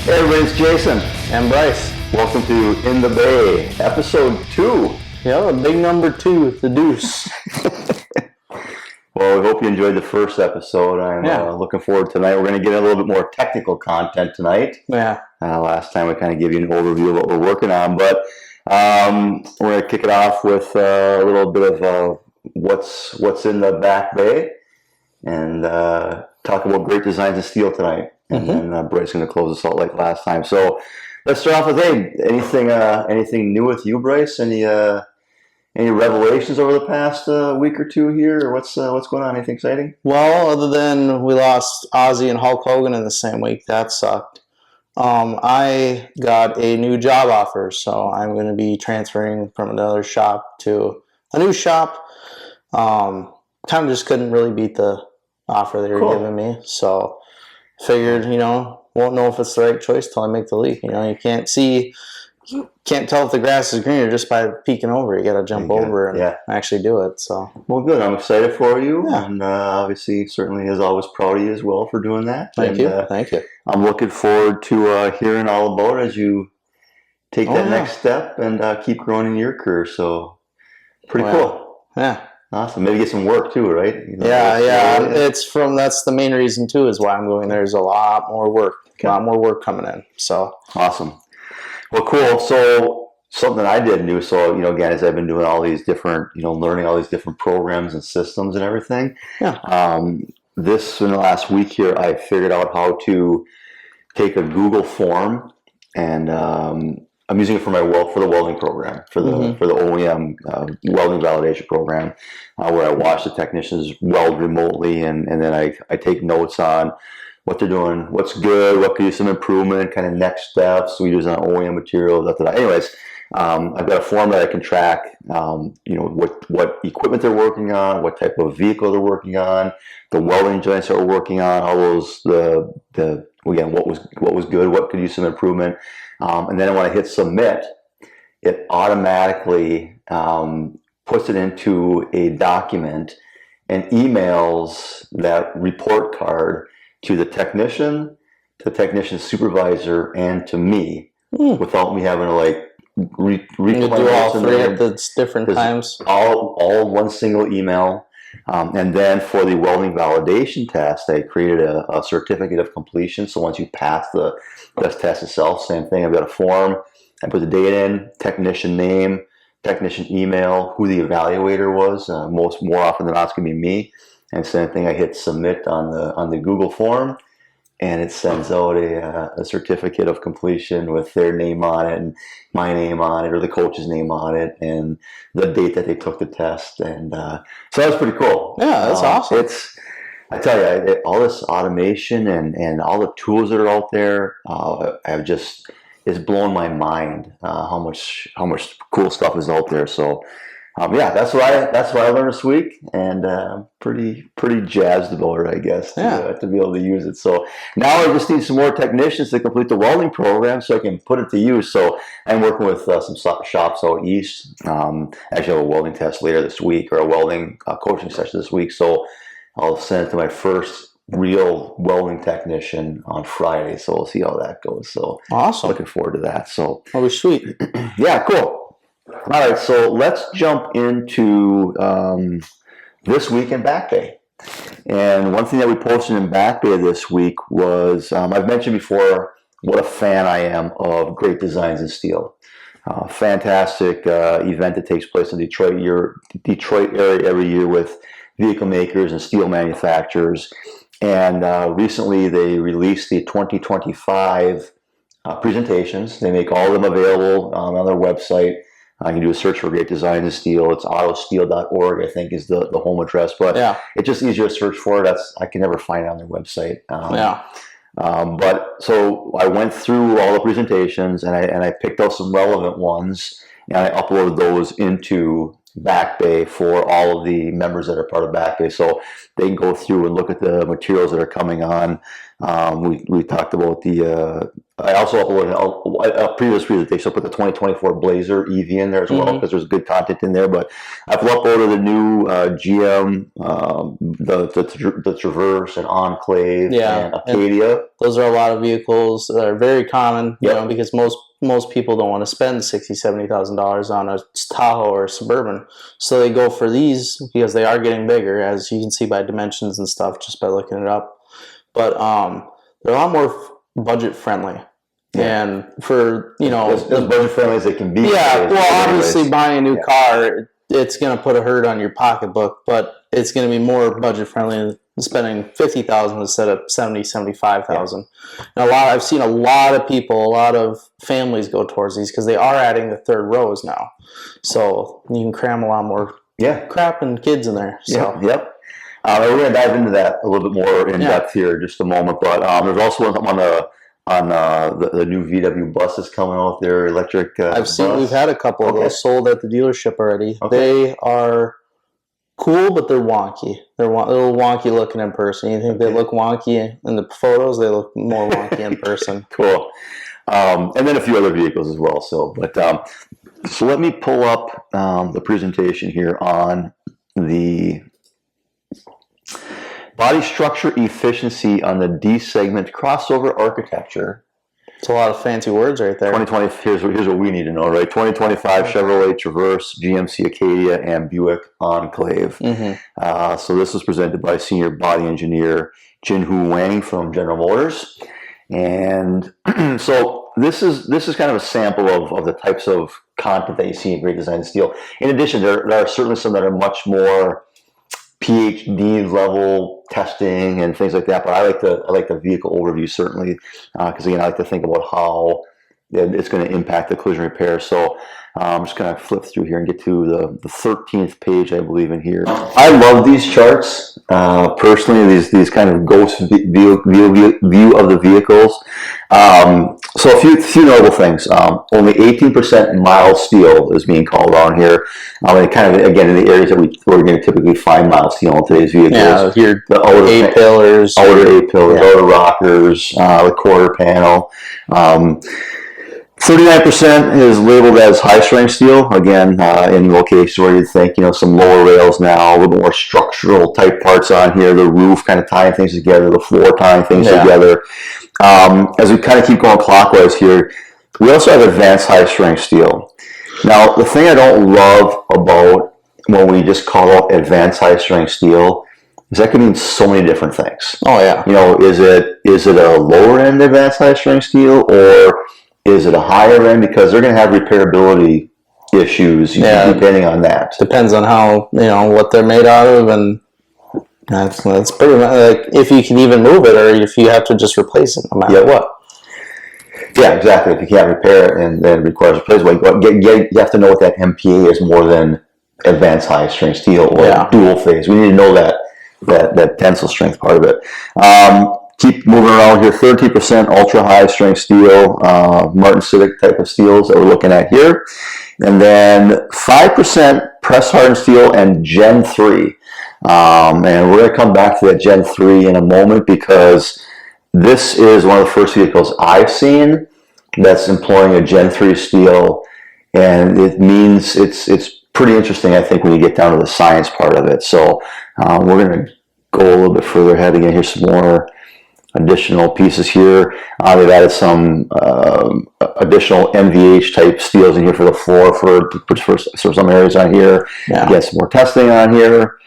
Hey everybody, it's Jason. And Bryce. Welcome to In the Bay, episode 2. Yeah, the big number 2, the deuce. Well, we hope you enjoyed the first episode. I'm looking forward to tonight. We're going to get a little bit more technical content tonight. Yeah. Last time we kind of gave you an overview of what we're working on, but we're going to kick it off with a little bit of what's in the BackBay and talk about great designs in steel tonight. And then Bryce is going to close us out like last time. So let's start off with, hey, anything new with you, Bryce? Any revelations over the past week or two here? Or what's going on? Anything exciting? Well, other than we lost Ozzy and Hulk Hogan in the same week, that sucked. I got a new job offer, so I'm going to be transferring from another shop to a new shop. Kind of just couldn't really beat the offer they were giving me, so figured, won't know if it's the right choice till I make the leap. You can't tell if the grass is greener just by peeking over. You got to jump over and actually do it. So, well, good. I'm excited for you, and obviously, certainly, as always, proud of you as well for doing that. Thank you. I'm looking forward to hearing all about it as you take that next step and keep growing in your career. So, pretty cool. Yeah. Awesome. Maybe get some work too, right? That's the main reason too, is why I'm going there. There's a lot more work. A lot more work coming in. So awesome. Well, cool. So something I did new. So, again, as I've been doing all these different, learning all these different programs and systems and everything. Yeah. In the last week here, I figured out how to take a Google form, and I'm using it for the welding program, for the OEM welding validation program, where I watch the technicians weld remotely, and then I take notes on what they're doing, what's good, what could use some improvement, kind of next steps we use on OEM material. Anyways, I've got a form that I can track, what equipment they're working on, what type of vehicle they're working on, the welding joints that we're working on, all those what was good, what could use some improvement. And then when I hit submit, it automatically puts it into a document and emails that report card to the technician, to the technician supervisor, and to me, without me having to do all three at the different times. All one single email. And then for the welding validation test, I created a certificate of completion. So once you pass the test itself, same thing. I've got a form. I put the date in, technician name, technician email, who the evaluator was. More often than not, it's going to be me. And same thing. I hit submit on the Google form, and it sends out a certificate of completion with their name on it and my name on it, or the coach's name on it, and the date that they took the test. And so that was pretty cool. Yeah, that's awesome. I tell you, all this automation and all the tools that are out there, it's blown my mind how much cool stuff is out there. So that's what I learned this week, and pretty jazzed about it, I guess, to be able to use it. So now I just need some more technicians to complete the welding program so I can put it to use. So I'm working with some shops out east. Actually, I have a welding test later this week, or a welding coaching session this week. So I'll send it to my first real welding technician on Friday. So we'll see how that goes. So awesome. Looking forward to that. So that'll be sweet. Yeah, cool. All right, so let's jump into this week in BackBay. And one thing that we posted in BackBay this week was, I've mentioned before what a fan I am of Great Designs in Steel. Fantastic event that takes place in Detroit area every year with vehicle makers and steel manufacturers. And recently they released the 2025 presentations. They make all of them available on their website. You can do a search for Great Designs in Steel. It's autosteel.org, I think, is the home address. But it's just easier to search for it. I can never find it on their website. But so I went through all the presentations, and I picked out some relevant ones, and I uploaded those into BackBay for all of the members that are part of BackBay, so they can go through and look at the materials that are coming on. We talked about the I also uploaded a previous presentation. I put the 2024 Blazer EV in there as well because there's good content in there. But I've uploaded the new GM, the Traverse and Enclave and Acadia. And those are a lot of vehicles that are very common, you know, because most people don't want to spend $60,000-$70,000 on a Tahoe or a Suburban, so they go for these because they are getting bigger, as you can see by dimensions and stuff just by looking it up. But they're a lot more budget friendly, and for as budget friendly as they can be. Yeah, well, obviously buying a new car, it's going to put a hurt on your pocketbook, but it's going to be more budget friendly than spending $50,000 instead of $75,000. And I've seen a lot of people, a lot of families go towards these because they are adding the third rows now, so you can cram a lot more crap and kids in there. So. We're going to dive into that a little bit more in depth here in just a moment. But there's also on the new VW buses coming out there, electric. I've seen. We've had a couple of those sold at the dealership already. They are cool, but they're wonky. They're a little wonky looking in person. You think they look wonky in the photos? They look more wonky in person. Cool. And then a few other vehicles as well. So let me pull up the presentation here on the body structure efficiency on the D-segment crossover architecture. It's a lot of fancy words right there. 2020. Here's what we need to know, right? 2025 Chevrolet Traverse, GMC Acadia, and Buick Enclave. So this was presented by senior body engineer Jinhoo Wang from General Motors, and so this is kind of a sample of the types of content that you see in Great Design Steel. In addition, there are certainly some that are much more PhD level testing and things like that, but I like the vehicle overview certainly because again I like to think about how it's going to impact the collision repair. So I'm just going to flip through here and get to the 13th page, I believe, in here. I love these charts personally. These kind of ghost view of the vehicles. So a few notable things. Only 18% mild steel is being called on here. And kind of again in the areas that we're going to typically find mild steel in today's vehicles. Yeah, the outer A-pillars, outer rockers, the quarter panel. 39% is labeled as high-strength steel. Again, in locations where you'd think, some lower rails now, a little more structural type parts on here, the roof kind of tying things together, the floor tying things together. As we kind of keep going clockwise here, we also have advanced high-strength steel. Now, the thing I don't love about when we just call out advanced high-strength steel is that can mean so many different things. Oh, yeah. Is it a lower-end advanced high-strength steel, or is it a higher end? Because they're going to have repairability issues depending on that. Depends on how, what they're made out of, and that's pretty much like if you can even move it or if you have to just replace it no matter what. Yeah, exactly. If you can't repair it and then it requires replacement, you have to know what that MPA is more than advanced high strength steel or dual phase. We need to know that tensile strength part of it. Keep moving around here. 13% ultra high strength steel, Martin Civic type of steels that we're looking at here, and then 5% press hardened steel and Gen 3. And we're going to come back to that Gen 3 in a moment because this is one of the first vehicles I've seen that's employing a Gen 3 steel, and it means it's pretty interesting, I think, when you get down to the science part of it. So we're going to go a little bit further ahead and here's some more additional pieces here. They've added some additional MVH type steels in here for the floor for some areas on here. Get some more testing on here.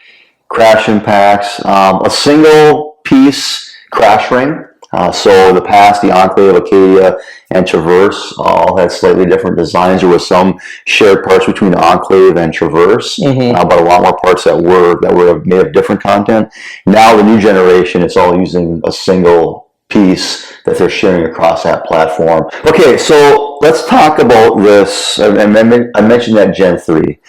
Crash impacts. A single piece crash ring. So in the past, the Enclave, Acadia, and Traverse all had slightly different designs. There was some shared parts between the Enclave and Traverse, but a lot more parts that were made of different content. Now the new generation, it's all using a single piece that they're sharing across that platform. Okay, so let's talk about this. I mentioned that Gen 3.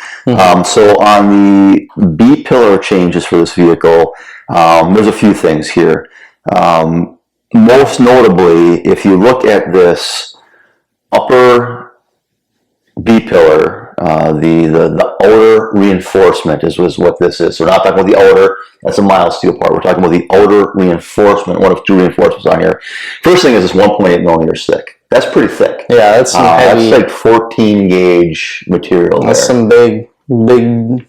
So on the B pillar changes for this vehicle, there's a few things here. Most notably, if you look at this upper B pillar, The outer reinforcement is what this is. So we're not talking about the outer. That's a mild steel part. We're talking about the outer reinforcement. One of two reinforcements on here. First thing is this 1.8 millimeters thick. That's pretty thick. Yeah, that's some heavy. That's like 14 gauge material. That's some big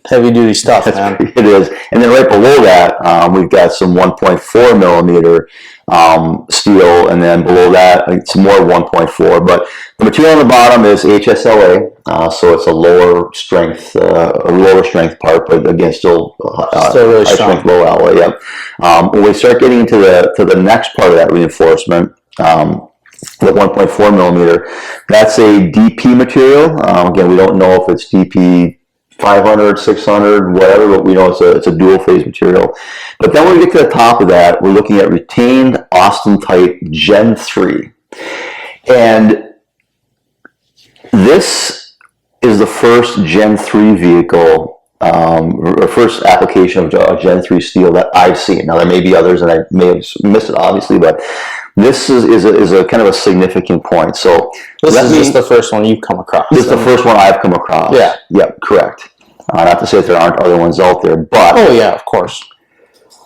heavy duty stuff, man. It is. And then right below that, we've got some 1.4 millimeter steel, and then below that, it's more 1.4. But the material on the bottom is HSLA, so it's a lower strength part, but again, still really high strong. strength, low alloy. Yep. When we start getting into the next part of that reinforcement, with 1.4 millimeter, that's a DP material. Again, we don't know if it's DP 500, 600, whatever, but we know it's a dual phase material. But then when we get to the top of that, we're looking at retained Austin type Gen 3. And this is the first Gen 3 vehicle, or first application of Gen 3 steel that I've seen. Now, there may be others, and I may have missed it, obviously, but this is a kind of a significant point. So this is just the first one you've come across. This is the first one I've come across. Yeah. Yep, correct. Not to say that there aren't other ones out there, but... Oh, yeah, of course.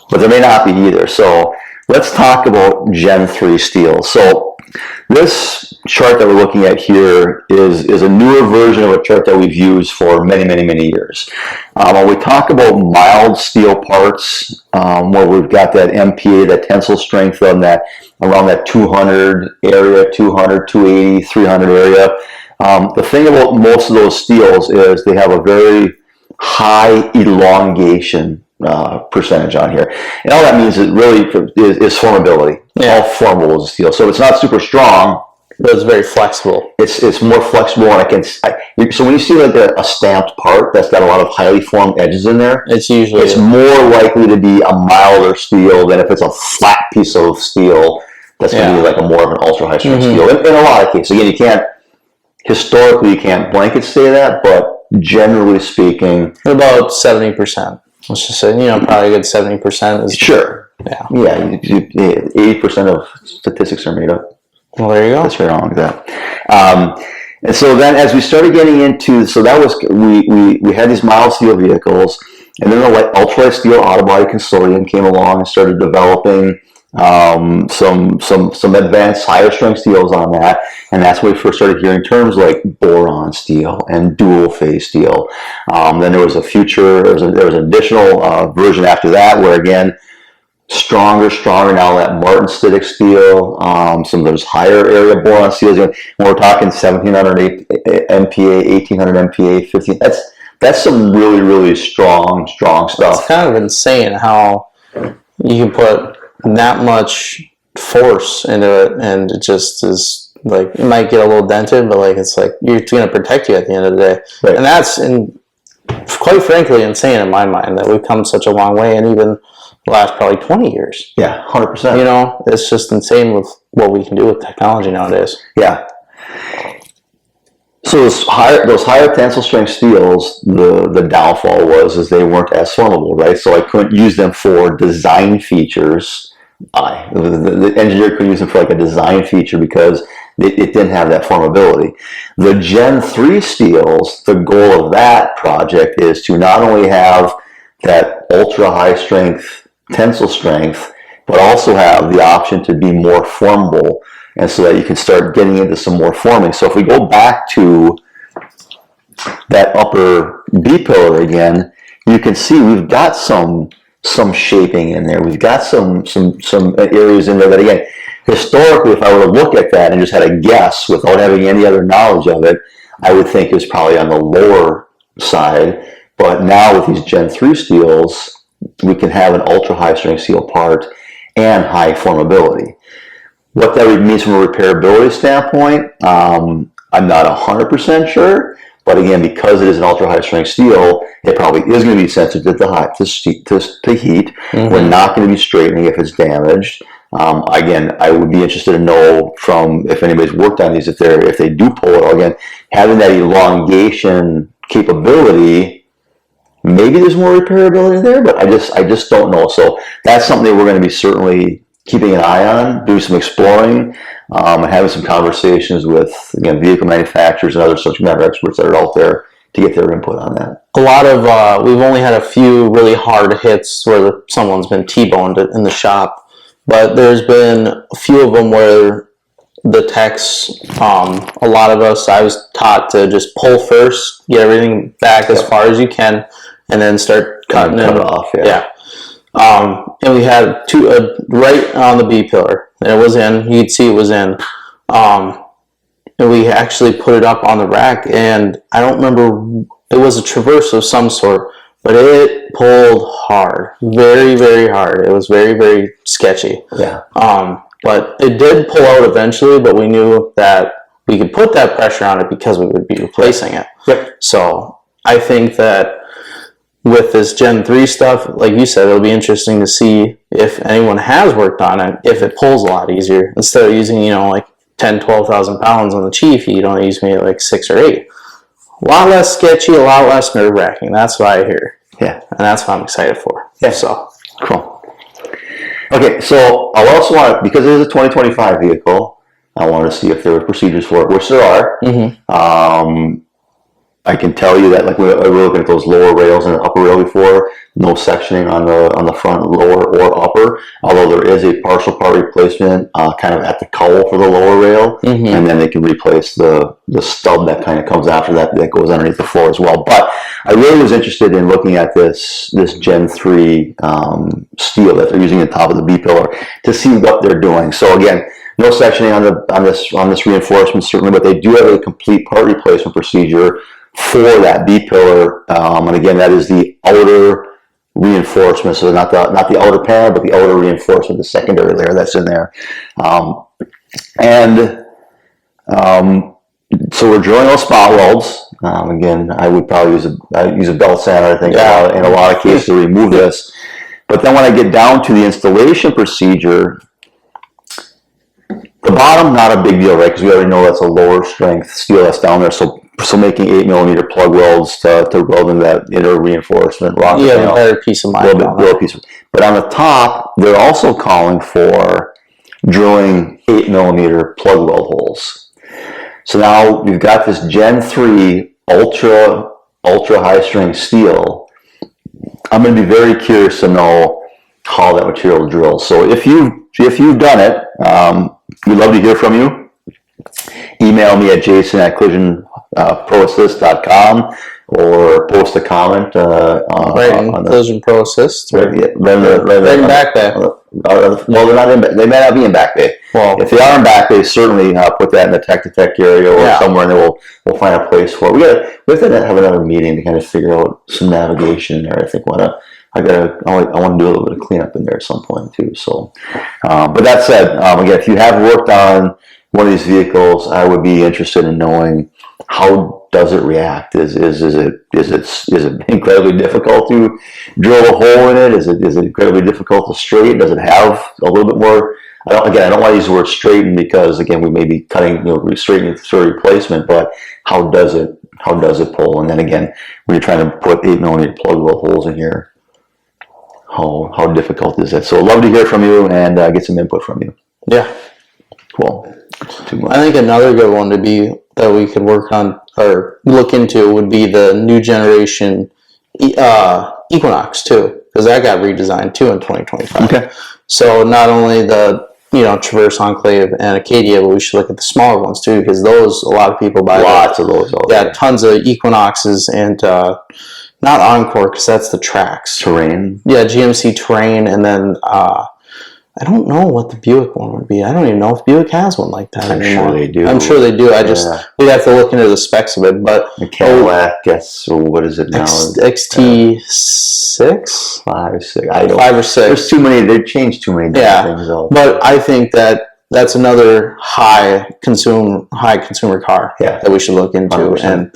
But there may not be either. So let's talk about Gen 3 steel. So this chart that we're looking at here is a newer version of a chart that we've used for many, many, many years. When we talk about mild steel parts, where we've got that MPa, that tensile strength on that, around that 200 area, 200, 280, 300 area, the thing about most of those steels is they have a very high elongation percentage on here. And all that means is really is formability. Yeah. All formable is steel. So it's not super strong, but it's very flexible. It's more flexible, and so when you see like a stamped part that's got a lot of highly formed edges in there, it's more likely to be a milder steel than if it's a flat piece of steel that's going to be like a more of an ultra high strength steel. In a lot of cases, again, historically you can't blanket say that, but generally speaking, about 70%. Let's just say, probably a good 70% is... Sure. Yeah. Yeah, 80% of statistics are made up. Well, there you go. That's right on with that. And so then as we started getting into... So that was... We had these mild steel vehicles, and then the ultralight steel autobody consortium came along and started developing some advanced higher strength steels on that, and that's when we first started hearing terms like boron steel and dual phase steel. Then there was there was an additional version after that where again stronger now that martensitic steel, some of those higher area boron steels. When we're talking 1700 MPa, 1800 MPa, 15, that's some really, really strong stuff. It's kind of insane how you can put that much force into it, and it just is like, it might get a little dented, but like it's going to protect you at the end of the day. Right. And that's quite frankly insane in my mind that we've come such a long way, and even the last probably 20 years. Yeah, 100%. It's just insane with what we can do with technology nowadays. Yeah. So those higher tensile strength steels, the downfall was they weren't as formable, right? So I couldn't use them for design features. The engineer couldn't use them for like a design feature because it didn't have that formability. The Gen 3 steels, the goal of that project is to not only have that ultra high strength tensile strength, but also have the option to be more formable, and so that you can start getting into some more forming. So if we go back to that upper B pillar again, you can see we've got some shaping in there. We've got some areas in there that, again, historically, if I were to look at that and just had a guess without having any other knowledge of it, I would think it was probably on the lower side. But now with these Gen 3 steels, we can have an ultra high strength steel part and high formability. What that means from a repairability standpoint, I'm not 100% sure. But again, because it is an ultra high strength steel, it probably is going to be sensitive to heat. We're not going to be straightening if it's damaged. Again, I would be interested to know from if anybody's worked on these, if they do pull it. Again, having that elongation capability, maybe there's more repairability there, but I just don't know. So that's something that we're going to be certainly keeping an eye on, doing some exploring, and having some conversations with, again, vehicle manufacturers and other subject matter experts that are out there to get their input on that? A lot of we've only had a few really hard hits where someone's been T-boned in the shop, but there's been a few of them where the techs, a lot of us, I was taught to just pull first, get everything back as far as you can, and then start cutting Cut it off. Yeah. And we had two right on the B pillar, and it was in. You could see it was in. And we actually put it up on the rack, and I don't remember, it was a traverse of some sort, but it pulled hard, very, very hard. It was very, very sketchy. Yeah. But it did pull out eventually, but we knew that we could put that pressure on it because we would be replacing it. Yep. So I think that with this Gen 3 stuff, like you said, it'll be interesting to see if anyone has worked on it, if it pulls a lot easier. Instead of using, 10, 12,000 pounds on the Chief, you don't use me like 6 or 8. A lot less sketchy, a lot less nerve-wracking. That's what I hear. Yeah. And that's what I'm excited for. Yeah. So Cool. Okay, so I also want, because it is a 2025 vehicle, I want to see if there are procedures for it, which there are. Mm-hmm. I can tell you that, like, we were looking at those lower rails and the upper rail before, no sectioning on the front, lower or upper, although there is a partial part replacement kind of at the cowl for the lower rail, and then they can replace the stub that kind of comes after that goes underneath the floor as well. But I really was interested in looking at this Gen 3 steel that they're using on top of the B-pillar to see what they're doing. So again, no sectioning on this reinforcement certainly, but they do have a complete part replacement procedure for that B-pillar, and again, that is the outer reinforcement, so not the outer panel, but the outer reinforcement, the secondary layer that's in there. So we're drilling those spot welds. Again, I would probably use a belt sander, I think, in a lot of cases to remove this. But then when I get down to the installation procedure, the bottom, not a big deal, right? Because we already know that's a lower strength steel that's down there. So making 8mm plug welds to weld in that inner reinforcement rock. You have a better piece of mind. But on the top, they're also calling for drilling 8mm plug weld holes. So now we've got this Gen 3 ultra high strength steel. I'm going to be very curious to know how that material drills. So if you've done it, we'd love to hear from you. Email me at jason@collisionproassist.com or post a comment on Collision ProAssist. Right in BackBay. Well, they may not be in BackBay. Well, if they are in BackBay, certainly put that in the tech-to-tech area or somewhere, and then we'll find a place for it. We have to have another meeting to kind of figure out some navigation there. I think I want to do a little bit of cleanup in there at some point too. So, but that said, again, if you have worked on one of these vehicles, I would be interested in knowing how does it react. Is it incredibly difficult to drill a hole in it? Is it incredibly difficult to straighten? Does it have a little bit more? I don't want to use the word straighten because again we may be cutting, straightening through a replacement. But how does it pull? And then again, when you're trying to put 8mm plug weld holes in here, how difficult is it? So I'd love to hear from you and get some input from you. Yeah. Cool. I think another good one that we could work on or look into would be the new generation Equinox too, because that got redesigned too in 2025. Okay. So not only the Traverse, Enclave, and Acadia, but we should look at the smaller ones too, because those a lot of people buy. Lots of those. Tons of Equinoxes and not Encore because that's the Trax. Terrain. Yeah, GMC Terrain, and then I don't know what the Buick one would be. I don't even know if Buick has one like that anymore. I'm sure they do. We'd have to look into the specs of it. But the Cadillac, what is it now? XT6? 5 or 6. 5 or 6. There's too many. They've changed too many things. But I think that's another high consumer car that we should look into 100%. And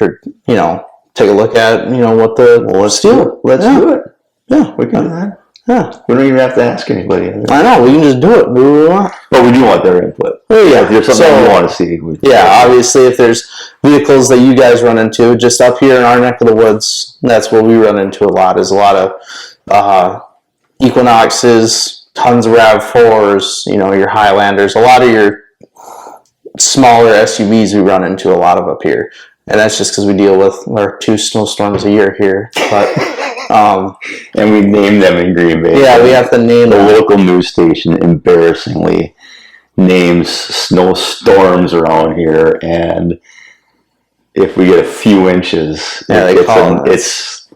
take a look at what the let's do it. Yeah, we can do that. Yeah. We don't even have to ask anybody. I know, we can just do it. Do we want. But we do want their input. Oh, yeah. If there's something we want to see. Obviously, if there's vehicles that you guys run into, just up here in our neck of the woods, that's what we run into a lot, is a lot of Equinoxes, tons of RAV4s, your Highlanders, a lot of your smaller SUVs we run into a lot of up here. and that's just because we deal with our 2 snowstorms a year here. But and we name them in Green Bay. Yeah, we have to name the them. Local news station embarrassingly names snowstorms around here, and if we get a few inches, it's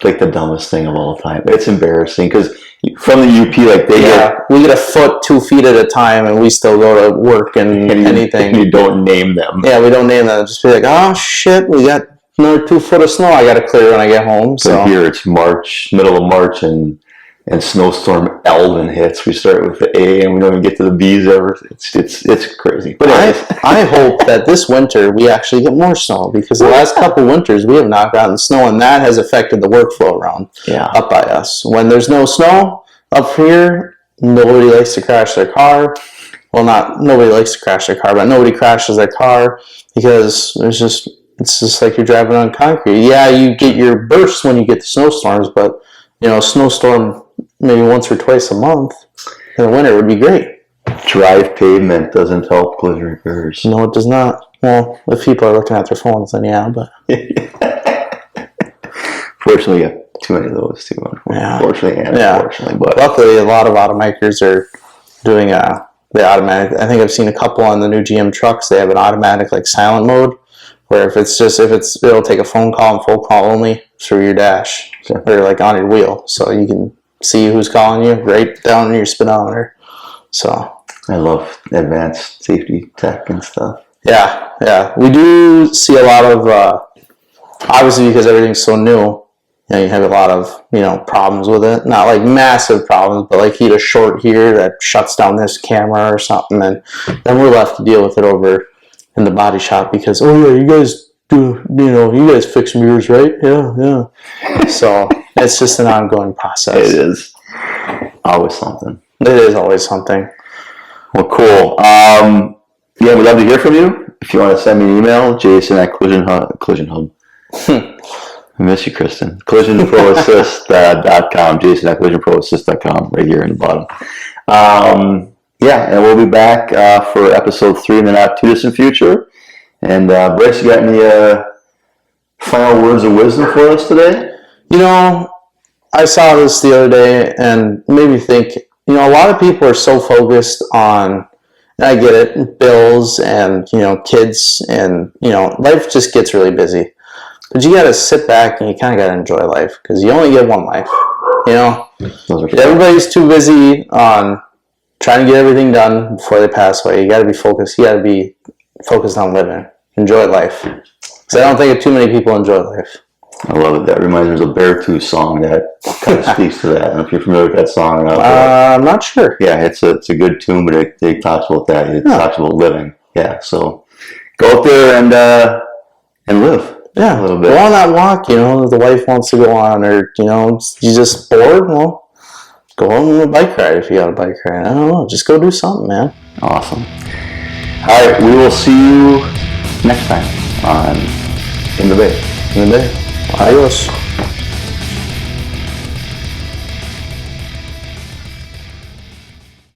like the dumbest thing of all time. It's embarrassing because from the UP, like we get a foot, 2 feet at a time, and we still go to work and anything. You don't name them. Yeah, we don't name them. Just be like, oh shit, we got another 2 foot of snow I got to clear when I get home. So here it's March, middle of March, and snowstorm Eldon hits. We start with the A, and we don't even get to the B's ever. It's crazy. But I hope that this winter we actually get more snow, because the last couple winters we have not gotten snow, and that has affected the workflow around up by us. When there's no snow up here, nobody likes to crash their car. Well, not nobody likes to crash their car, but nobody crashes their car because it's just like you're driving on concrete. Yeah, you get your bursts when you get the snowstorms, but snowstorm maybe once or twice a month in the winter would be great. Drive pavement doesn't help collision repairs. No, it does not. Well, if people are looking at their phones, then yeah, but fortunately, yeah, too many of those too. Unfortunately, and unfortunately, but luckily, a lot of automakers are doing the automatic. I think I've seen a couple on the new GM trucks. They have an automatic like silent mode, where it'll take a phone call and phone call only through your dash or like on your wheel, so you can see who's calling you right down in your speedometer. So I love advanced safety tech and stuff. Yeah, we do see a lot of obviously because everything's so new. You have a lot of problems with it. Not like massive problems, but like you get a short here that shuts down this camera or something, and then we're left to deal with it over in the body shop because you guys do you guys fix mirrors, right? Yeah. So it's just an ongoing process. It is always something. It is always something. Well, cool. We'd love to hear from you. If you want to send me an email, Jason at Collision Hub. I miss you, Kristen. CollisionProAssist.com. Jason at CollisionProAssist.com. Right here in the bottom. And we'll be back for episode 3 in the not too distant future. And Bryce, you got any final words of wisdom for us today? I saw this the other day and made me think, a lot of people are so focused on, and I get it, bills and, kids and, life just gets really busy. But you got to sit back and you kind of got to enjoy life because you only get one life, Everybody's too busy on trying to get everything done before they pass away. You got to be focused. You got to be focused on living. Enjoy life. Because I don't think too many people enjoy life. I love it. That reminds me of a Beartooth song that kind of speaks to that. I don't know if you're familiar with that song or not. I'm not sure. Yeah, it's a good tune, but it talks about that. It talks about living. Yeah, so go out there and live. Yeah, a little bit. Go on that walk. The wife wants to go on, or you just bored. Well, go on a bike ride if you got a bike ride. I don't know. Just go do something, man. Awesome. All right, we will see you next time on In the Bay. In the Bay. Adios.